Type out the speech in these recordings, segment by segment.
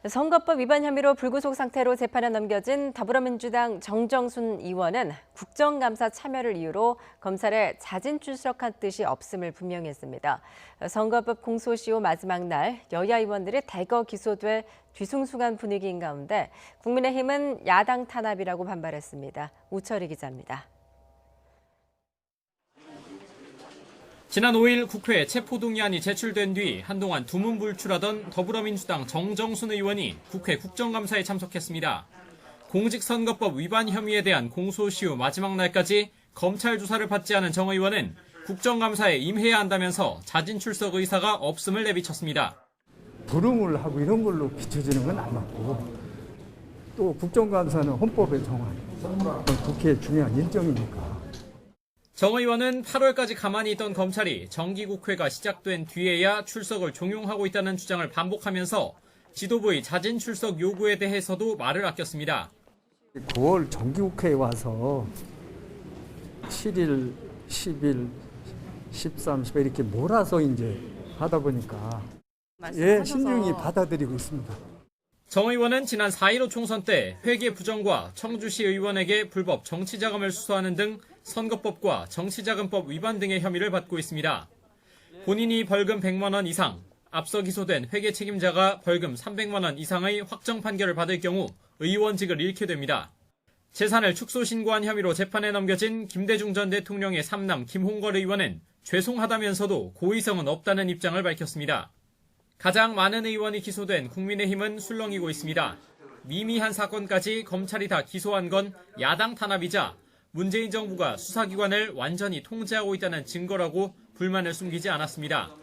선거법 위반 혐의로 불구속 상태로 재판에 넘겨진 더불어민주당 정정순 의원은 국정감사 참여를 이유로 검찰에 자진 출석한 뜻이 없음을 분명히 했습니다. 선거법 공소시효 마지막 날 여야 의원들이 대거 기소돼 뒤숭숭한 분위기인 가운데 국민의힘은 야당 탄압이라고 반발했습니다. 우철희 기자입니다. 지난 5일 국회에 체포동의안이 제출된 뒤 한동안 두문불출하던 더불어민주당 정정순 의원이 국회 국정감사에 참석했습니다. 공직선거법 위반 혐의에 대한 공소시효 마지막 날까지 검찰 조사를 받지 않은 정 의원은 국정감사에 임해야 한다면서 자진 출석 의사가 없음을 내비쳤습니다. 불응을 하고 이런 걸로 비춰지는 건 안 맞고, 또 국정감사는 헌법에 정한 국회의 중요한 일정이니까. 정 의원은 8월까지 가만히 있던 검찰이 정기국회가 시작된 뒤에야 출석을 종용하고 있다는 주장을 반복하면서 지도부의 자진 출석 요구에 대해서도 말을 아꼈습니다. 9월 정기국회에 와서 7일, 10일, 13, 14 이렇게 몰아서 이제 하다 보니까 신중히 받아들이고 있습니다. 정 의원은 지난 4.15 총선 때 회계 부정과 청주시 의원에게 불법 정치자금을 수수하는 등 선거법과 정치자금법 위반 등의 혐의를 받고 있습니다. 본인이 벌금 100만 원 이상, 앞서 기소된 회계 책임자가 벌금 300만 원 이상의 확정 판결을 받을 경우 의원직을 잃게 됩니다. 재산을 축소 신고한 혐의로 재판에 넘겨진 김대중 전 대통령의 삼남 김홍걸 의원은 죄송하다면서도 고의성은 없다는 입장을 밝혔습니다. 가장 많은 의원이 기소된 국민의힘은 술렁이고 있습니다. 미미한 사건까지 검찰이 다 기소한 건 야당 탄압이자 문재인 정부가 수사기관을 완전히 통제하고 있다는 증거라고 불만을 숨기지 않았습니다.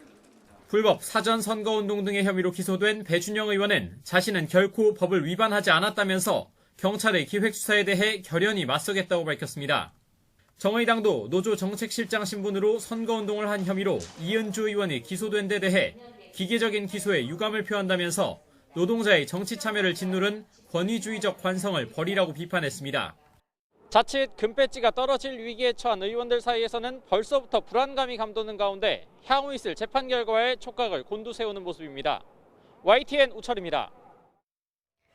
불법 사전 선거운동 등의 혐의로 기소된 배준영 의원은 자신은 결코 법을 위반하지 않았다면서 경찰의 기획수사에 대해 결연히 맞서겠다고 밝혔습니다. 정의당도 노조 정책실장 신분으로 선거운동을 한 혐의로 이은주 의원이 기소된 데 대해 기계적인 기소에 유감을 표한다면서 노동자의 정치 참여를 짓누른 권위주의적 관성을 버리라고 비판했습니다. 자칫 금배지가 떨어질 위기에 처한 의원들 사이에서는 벌써부터 불안감이 감도는 가운데 향후 있을 재판 결과에 촉각을 곤두세우는 모습입니다. YTN 우철입니다.